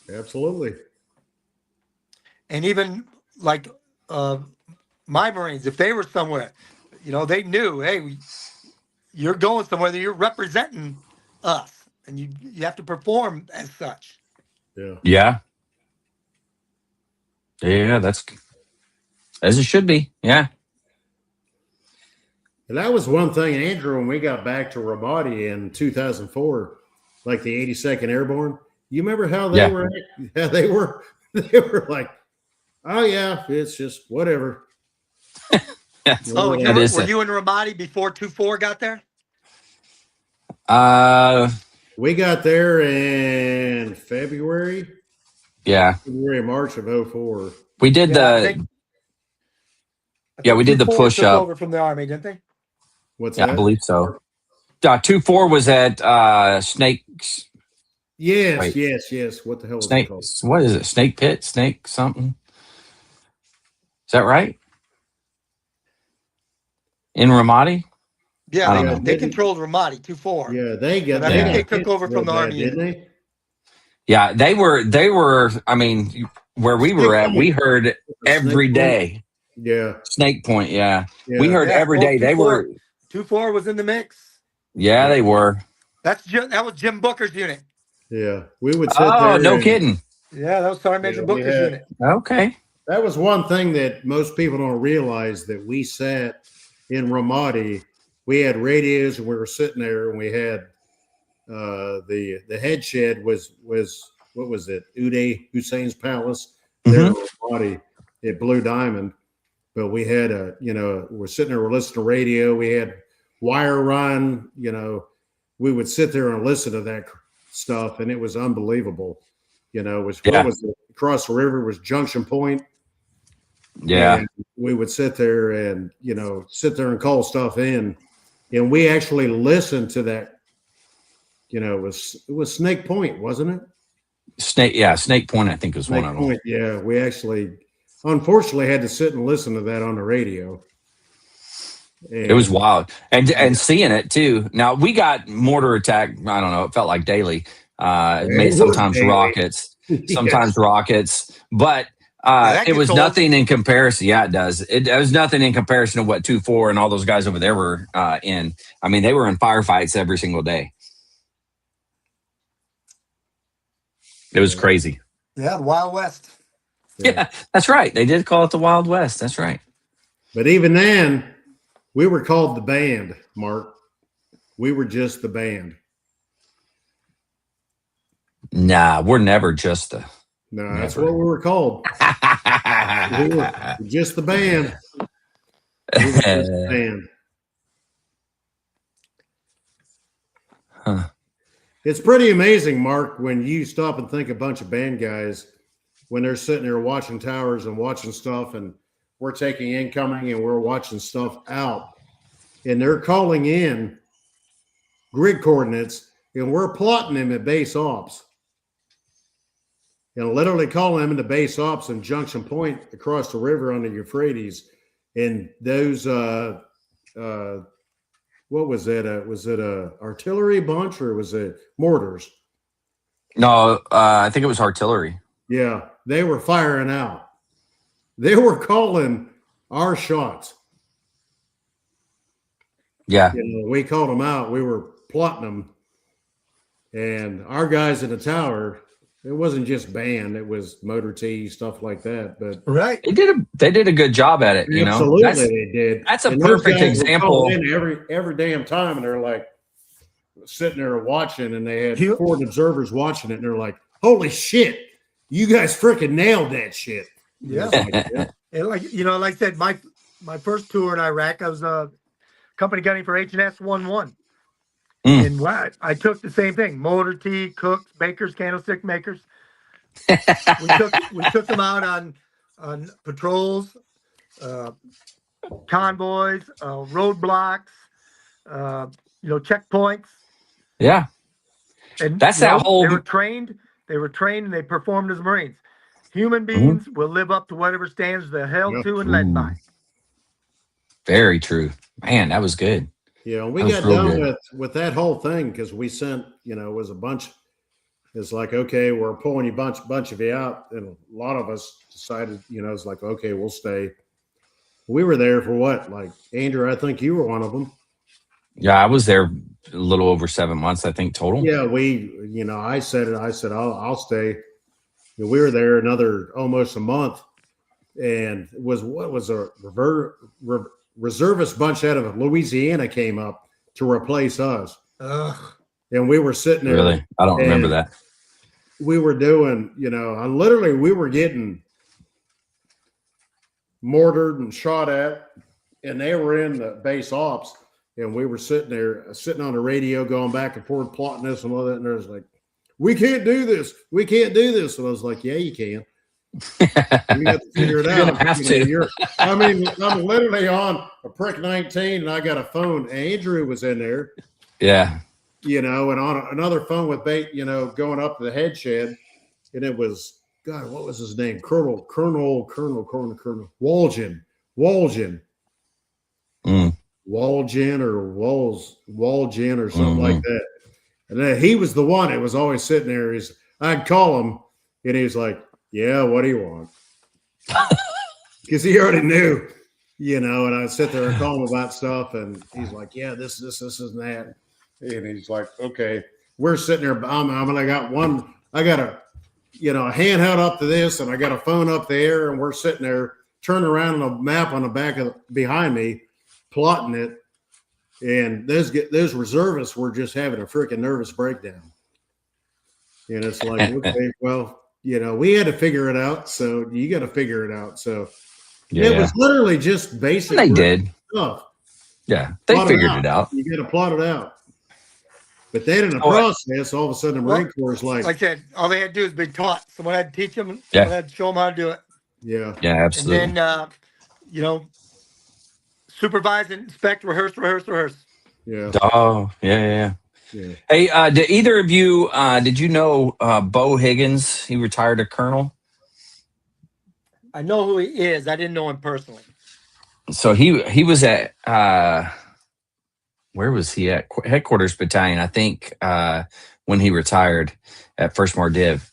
Absolutely. And even like my Marines, if they were somewhere, they knew, hey, you're going somewhere that you're representing us, and you have to perform as such. Yeah. Yeah, that's as it should be. Yeah. And that was one thing, Andrew, when we got back to Ramadi in 2004, like the 82nd Airborne, you remember how they were? Yeah, they were like, oh yeah, it's just whatever. Were you in Ramadi before 2-4 got there? We got there in February. Yeah. February, March of 04. We did I Yeah, think we did the 2-4 push took up. over from the Army, didn't they? What's Yeah, that? I believe so. 2-4 was at Snakes. Yes, Wait. yes. What the hell was it Snake. called? What is it? Snake Pit? Snake something? Is that right? In Ramadi? Yeah, I they don't Yeah, know. they controlled Ramadi 2-4. Yeah, they got But I they think Yeah. they got took hit over real from the bad, Army didn't unit. they? Yeah, they were, I mean, where we were Snake at, we Point. heard every Snake Point. day. Yeah, Snake Point, yeah. We yeah. heard Yeah, every day. They 2-4. were, 2-4 was in the mix. yeah, they were. That was Jim Booker's unit. Yeah, we would sit Oh, there no and kidding. Yeah, that was Sergeant Major we Booker's had unit. Okay. that was one thing that most people don't realize, that we sat in Ramadi. We had radios and we were sitting there, and we had the head shed was what was it? Uday Hussein's palace there in Ramadi at Blue Diamond. But we had we're sitting there, we're listening to radio. We had wire run, we would sit there and listen to that stuff, and it was unbelievable. What was it? Across the river was Junction Point. Yeah. And we would sit there and call stuff in, and we actually listened to that. It was Snake Point, wasn't it? Snake Point, I think, was Snake one of them. Point, yeah. We actually, unfortunately, had to sit and listen to that on the radio. It was wild, and seeing it too. Now we got mortar attack. I don't know. It felt like daily. Sometimes daily. rockets, sometimes rockets, but that it gets was old. nothing in comparison. Yeah, it does. It was nothing in comparison to what 2-4 and all those guys over there were in. I mean, they were in firefights every single day. It was crazy. Yeah, the Wild West. Yeah, that's right. They did call it the Wild West. That's right. But even then, we were called the band, Mark. We were just the band. Nah, we're never just the. No, that's what we were called. We were just the band. We were just the band. Huh. It's pretty amazing, Mark, when you stop and think a bunch of band guys, when they're sitting there watching towers and watching stuff, and we're taking incoming and we're watching stuff out, and they're calling in grid coordinates, and we're plotting them at base ops, and literally calling them into base ops in Junction Point across the river on the Euphrates. And those what was it? Was it a artillery bunch, or was it mortars? No, I think it was artillery. Yeah, they were firing out. They were calling our shots. Yeah. We called them out. We were plotting them. And our guys in the tower, it wasn't just band, it was motor T, stuff like that. But right, they did a good job at it. Absolutely, they did. That's a and those perfect guys would call example. in every damn time, and they're like sitting there watching, and they had foreign observers watching it, and they're like, "Holy shit, you guys freaking nailed that shit!" Yeah. And like I said, my first tour in Iraq, I was a company gunning for H&S 11. And I took the same thing: motor T, cooks, bakers, candlestick makers. we took them out on patrols, convoys, roadblocks, checkpoints. Yeah, and that's that whole. They were trained, and they performed as Marines. Human beings will live up to whatever standards they're held to and led by. Very true, man. That was good. Yeah, we got done with that whole thing because we sent, it was a bunch. It's like, okay, we're pulling you bunch of you out, and a lot of us decided, it's like, okay, we'll stay. We were there for what? Like, Andrew, I think you were one of them. Yeah, I was there a little over 7 months, I think, total. Yeah, I said it. I said I'll stay. And we were there another almost a month, and it was a reservist bunch out of Louisiana came up to replace us. Ugh. And we were sitting there. Really? I don't remember that. We were doing, we were getting mortared and shot at, and they were in the base ops, and we were sitting on the radio going back and forth, plotting this and all that, and there's like, we can't do this. We can't do this. And I was like, yeah, you can. You have to figure it You're out. gonna have to. I'm literally on a prick 19, and I got a phone. Andrew was in there, Yeah. and on another phone with bait, going up to the head shed, and it was God. What was his name? Colonel Walgen. Mm. Walgen or something like that. And then he was the one that was always sitting there. I'd call him, and he was like, "Yeah, what do you want?" Because he already knew, And I'd sit there and call him about stuff, and he's like, "Yeah, this, and that," and he's like, "Okay." We're sitting there. I got a handheld up to this, and I got a phone up there, and we're sitting there turning around on a map on the back behind me, plotting it. And those reservists were just having a freaking nervous breakdown. And it's like, okay, well, we had to figure it out. So you got to figure it out. So it was literally just basic. They did stuff. Yeah, they figured it out. You got to plot it out. But then in the process, all of a sudden the Marine Corps is like I said, all they had to do is be taught. Someone had to teach them. Yeah. Someone had to show them how to do it. Yeah. Yeah, absolutely. And then, supervise, inspect, rehearse. Yeah. Oh, yeah. Hey, did either of you, did you know Bo Higgins? He retired a colonel. I know who he is. I didn't know him personally. So he was at, where was he at? Headquarters Battalion, I think, when he retired at 1st Mardiv.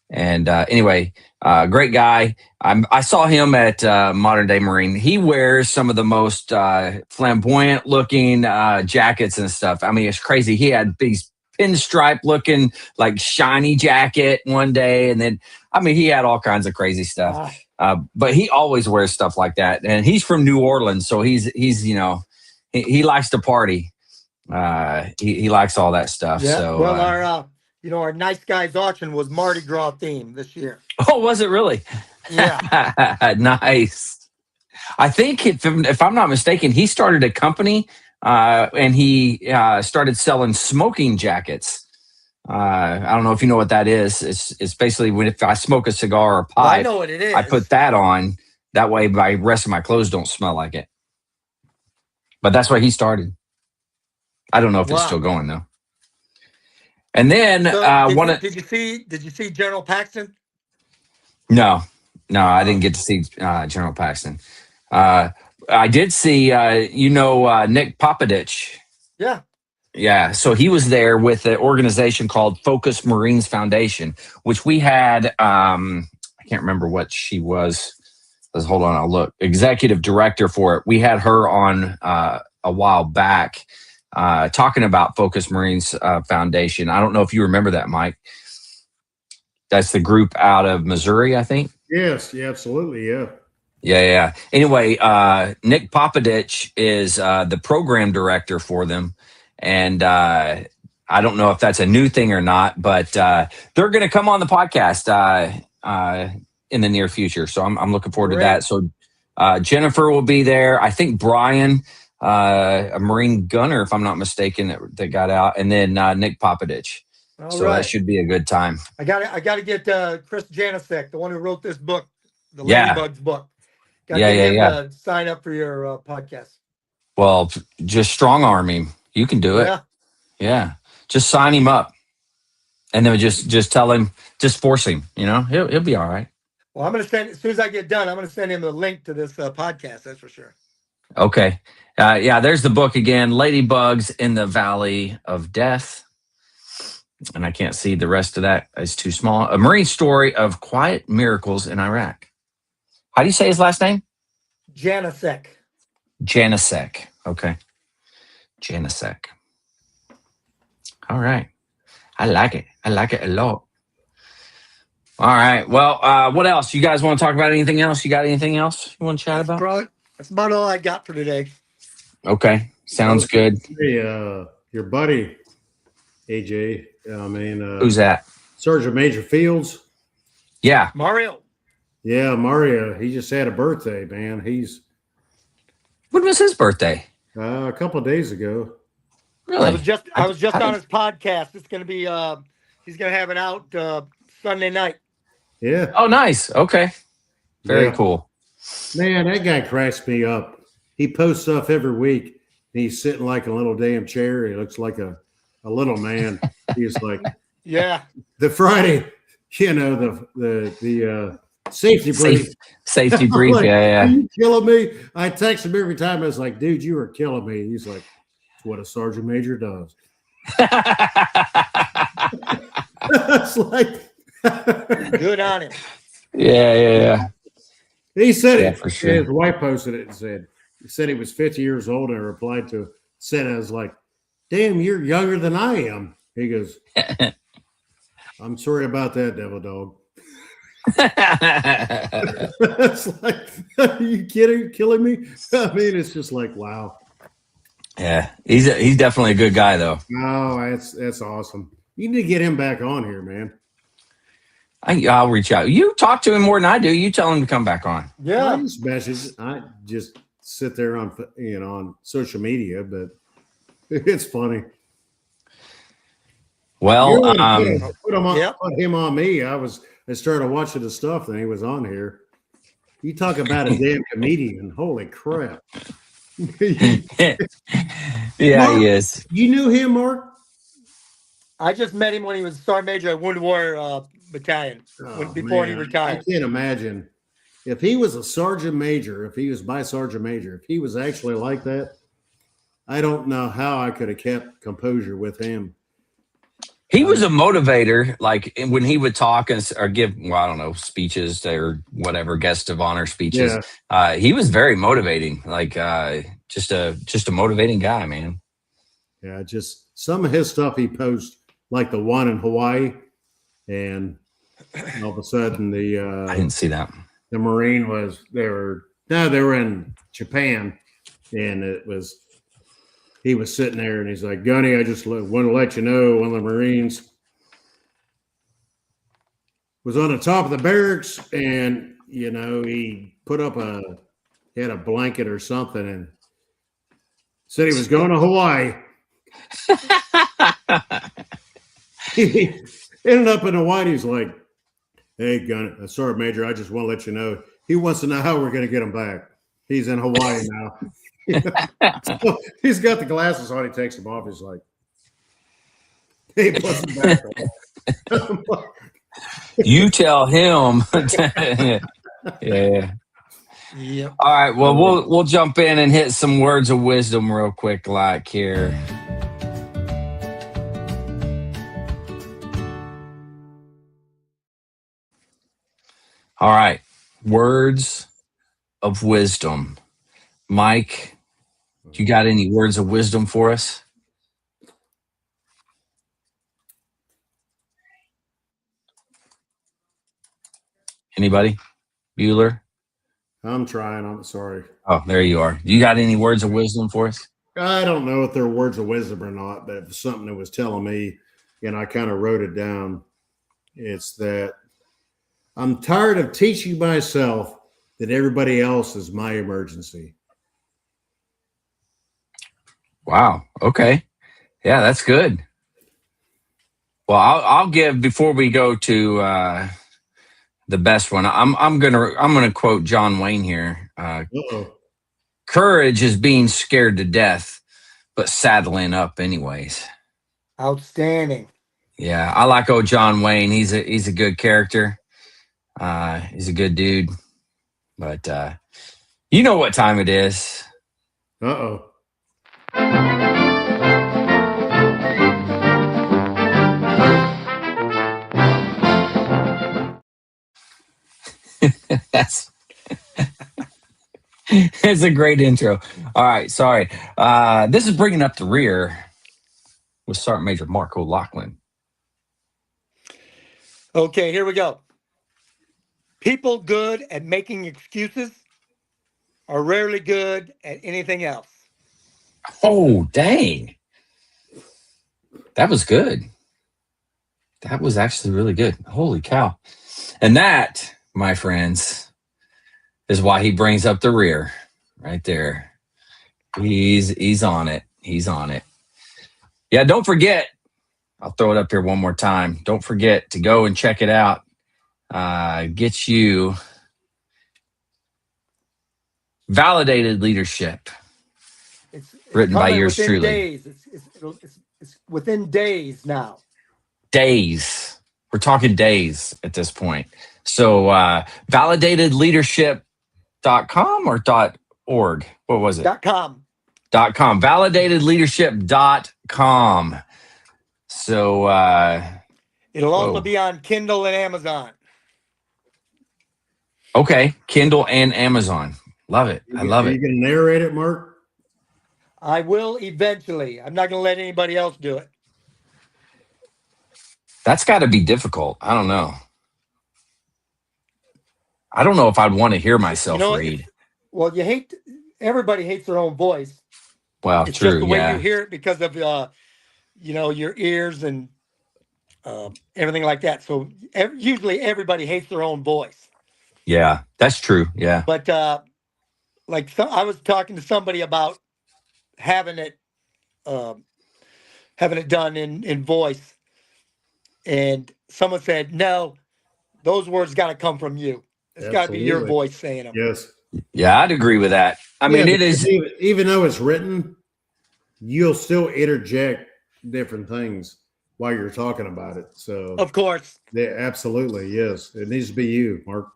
And anyway, great guy. I saw him at Modern Day Marine. He wears some of the most flamboyant looking jackets and stuff. I mean, it's crazy. He had these pinstripe looking, like shiny jacket one day. And then, he had all kinds of crazy stuff. But he always wears stuff like that. And he's from New Orleans. So he's he likes to party. He likes all that stuff. Yeah. So, well, our Nice Guys auction was Mardi Gras theme this year. Oh, was it really? Yeah. Nice. I think if I'm not mistaken, he started a company and he started selling smoking jackets. I don't know if you know what that is. It's basically if I smoke a cigar or pipe, I know what it is. I put that on. That way, my rest of my clothes don't smell like it. But that's why he started. I don't know if it's still going though. And then did you see General Paxton? No, I didn't get to see General Paxton. I did see Nick Popovich. Yeah. Yeah, so he was there with an organization called Focus Marines Foundation, which we had. I can't remember what she was. Hold on, I'll look. Executive director for it. We had her on a while back. Talking about Focus Marines Foundation. I don't know if you remember that, Mike. That's the group out of Missouri, I think. Yes, yeah, absolutely, yeah. Yeah. Anyway, Nick Popovich is the program director for them. And I don't know if that's a new thing or not, but they're going to come on the podcast in the near future. So I'm looking forward to that. So Jennifer will be there. I think Brian, a Marine gunner, if I'm not mistaken, that got out, and then Nick Popovich. That should be a good time. I got to get Chris Janicek, the one who wrote this book, the Ladybugs book. Got to get him to sign up for your podcast. Well, just strong arm him. You can do it. Yeah. Just sign him up, and then just tell him, just force him. He'll be all right. Well, I'm going to send, as soon as I get done, I'm going to send him the link to this podcast. That's for sure. Okay. There's the book again, Ladybugs in the Valley of Death. And I can't see the rest of that. It's too small. A Marine story of quiet miracles in Iraq. How do you say his last name? Janicek. Okay. Janicek. All right. I like it a lot. All right. Well, what else? You guys want to talk about anything else? You got anything else you want to chat about? That's about all I got for today. Okay. Sounds good. Hey, your buddy, AJ. Who's that? Sergeant Major Fields. Yeah. Mario. Yeah, Mario. He just had a birthday, man. When was his birthday? A couple of days ago. Really? I was just on his podcast. It's going to be he's going to have it out Sunday night. Yeah. Oh, nice. Okay. Very cool. Man, that guy cracks me up. He posts stuff every week. And he's sitting like a little damn chair. He looks like a little man. He's like Yeah. the Friday, the safety brief. Safety I'm brief. like, Yeah. Are you killing me? I text him every time. I was like, dude, you are killing me. He's like, it's what a sergeant major does. It's like Good on him. Yeah. He said Yeah, it. for sure. His wife posted it and said he was 50 years old, and I replied to said, I was like, damn, you're younger than I am. He goes, I'm sorry about that, devil dog. It's like, are you killing me? I mean, it's just like, wow. Yeah, he's definitely a good guy, though. Oh, that's awesome. You need to get him back on here, man. I'll reach out. You talk to him more than I do. You tell him to come back on. Yeah. I just sit there on social media, but it's funny. Well, put him on me. I started watching the stuff, and he was on here. You talk about a damn comedian. Holy crap. yeah, Mark, he is. You knew him, Mark? I just met him when he was Sergeant Major at Wounded Warrior Battalion before he retired. I can't imagine if he was a sergeant major, if he was my sergeant major, if he was actually like that. I don't know how I could have kept composure with him. He was a motivator, like when he would talk or give, I don't know, speeches or whatever, guest of honor speeches. Yeah. He was very motivating, like just a motivating guy, man. Yeah, just some of his stuff he posts, like the one in Hawaii, and all of a sudden I didn't see that. The Marine they were in Japan, and he was sitting there, and he's like, Gunny, I just want to let you know one of the Marines was on the top of the barracks, and, he put up he had a blanket or something, and said he was going to Hawaii. He ended up in Hawaii. He's like, hey, Sergeant Major, I just want to let you know. He wants to know how we're going to get him back. He's in Hawaii now. So he's got the glasses on. He takes them off. He's like, he puts them back on. You tell him. Yeah. Yep. All right. Well, we'll jump in and hit some words of wisdom real quick, like here. All right. Words of wisdom. Mike, you got any words of wisdom for us? Anybody? Bueller? I'm trying. I'm sorry. Oh, there you are. You got any words of wisdom for us? I don't know if they're words of wisdom or not, but it was something that was telling me, and I kind of wrote it down. It's that I'm tired of teaching myself that everybody else is my emergency. Wow. Okay. Yeah, that's good. Well, I'll give before we go to the best one. I'm gonna quote John Wayne here. Courage is being scared to death, but saddling up anyways. Outstanding. Yeah, I like old John Wayne. He's a good character. He's a good dude. But you know what time it is. Uh-oh. That's it's a great intro. All right, sorry. This is bringing up the rear with Sergeant Major Mark O'Loughlin. Okay, here we go. People good at making excuses are rarely good at anything else. Oh, dang. That was good. That was actually really good. Holy cow. And that, my friends, is why he brings up the rear right there. He's on it. He's on it. Yeah, don't forget. I'll throw it up here one more time. Don't forget to go and check it out. get you Validated Leadership, It's written by coming yours within truly. days. It's within days now. Days. We're talking days at this point. So validatedleadership.com or .org? What was it? .com. .com. Validatedleadership.com. So It'll also be on Kindle and Amazon. okay, Kindle and Amazon. Love it. I love Are it. you going to narrate it, Mark? I will eventually. I'm not going to let anybody else do it. That's got to be difficult. I don't know. I don't know if I'd want to hear myself read. Well, everybody hates their own voice. Well, it's true. just the way yeah. you hear it because of your ears and everything like that. So usually everybody hates their own voice. Yeah, that's true. Yeah. But I was talking to somebody about having it done in voice, and someone said, "No, those words got to come from you. It's got to be your voice saying them." Yes. Yeah, I'd agree with that. I mean, it is even though it's written, you'll still interject different things while you're talking about it. So of course, absolutely, yes, it needs to be you, Mark.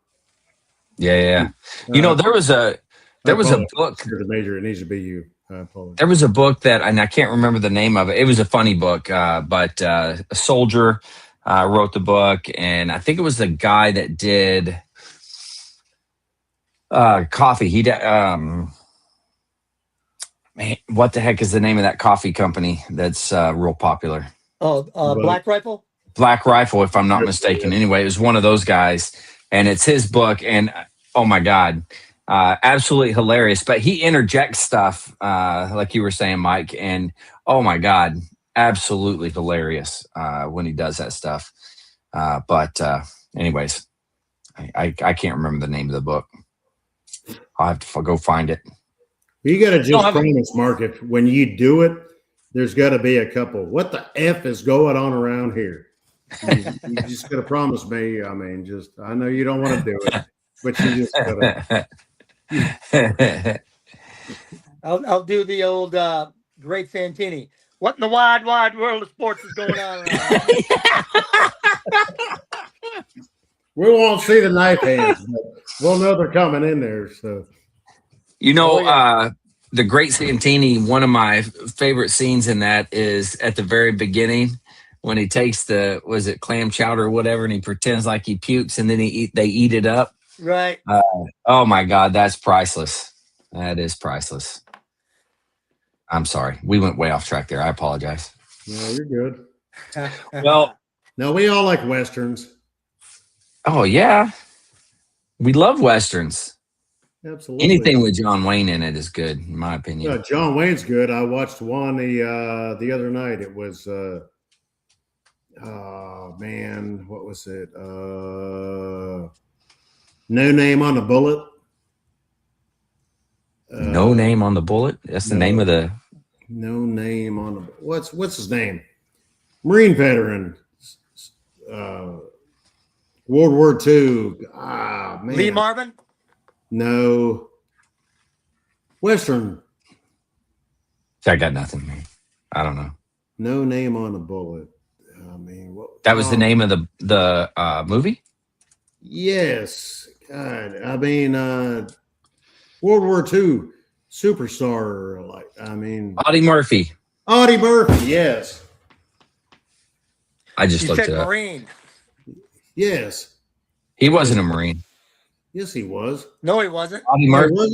Yeah. You know, there was a book. The major, it needs to be you. I apologize. There was a book that, and I can't remember the name of it. It was a funny book, but a soldier wrote the book, and I think it was the guy that did coffee. Man, what the heck is the name of that coffee company that's real popular? Black Rifle? Black Rifle, if I'm not mistaken. Anyway, it was one of those guys, and it's his book, and oh my God, absolutely hilarious. But he interjects stuff, like you were saying, Mike, and oh my God, absolutely hilarious when he does that stuff. But anyways, I can't remember the name of the book. I'll have to go find it. You got to just promise, Mark, if when you do it, there's got to be a couple. What the F is going on around here? You just got to promise me. I mean, I know you don't want to do it, but you just got to. I'll do the old Great Santini. What in the wide, wide world of sports is going on around here? We won't see the knife hands, but we'll know they're coming in there. So, you know, the Great Santini, one of my favorite scenes in that is at the very beginning when he takes was it clam chowder or whatever, and he pretends like he pukes, and then they eat it up. Right. Oh my God, that's priceless. That is priceless. I'm sorry, we went way off track there. I apologize. No, you're good. Well, no, we all like Westerns. Oh yeah, we love Westerns. Absolutely. Anything with John Wayne in it is good, in my opinion. Yeah, John Wayne's good. I watched one the other night. It was oh man, what was it? No Name on the Bullet. No Name on the Bullet. That's the name of the. No Name on the. What's his name? Marine veteran. World War II. Ah, man. Lee Marvin? No. Western. I got nothing, man. I don't know. No Name on the Bullet. I mean, that was the name of the movie? Yes. God. I mean, World War II superstar. Audie Murphy. Audie Murphy, yes. I just looked it up. Marine. Yes. He wasn't a Marine. Yes, he was. No, he wasn't. Audie Murphy.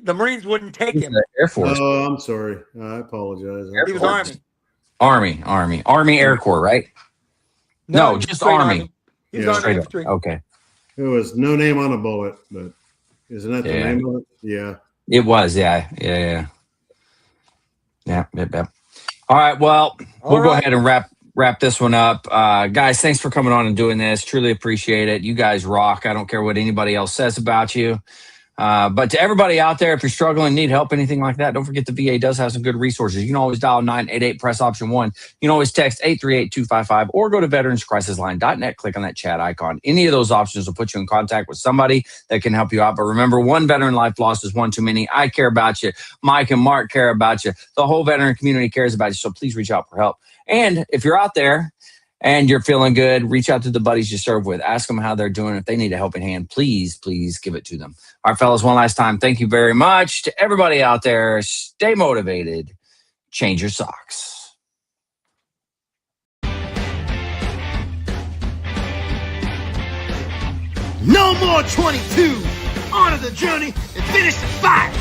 The Marines wouldn't take him. Air Force. Oh, I'm sorry. I apologize. He was Army. Army Air Corps, right? No, just Army. He was Army Infantry. Okay. It was No Name on a Bullet, but isn't that the name of it? Yeah. It was, yeah. All right, well, we'll go ahead and wrap this one up. Guys, thanks for coming on and doing this. Truly appreciate it. You guys rock. I don't care what anybody else says about you. But to everybody out there, if you're struggling, need help, anything like that, don't forget the VA does have some good resources. You can always dial 988, press option 1. You can always text 838-255 or go to veteranscrisisline.net, click on that chat icon. Any of those options will put you in contact with somebody that can help you out. But remember, one veteran life lost is one too many. I care about you. Mike and Mark care about you. The whole veteran community cares about you. So please reach out for help. And if you're out there and you're feeling good, reach out to the buddies you serve with. Ask them how they're doing. If they need a helping hand, please give it to them. All right, fellas, one last time, thank you very much. To everybody out there, stay motivated. Change your socks. No more 22. Honor the journey and finish the fight.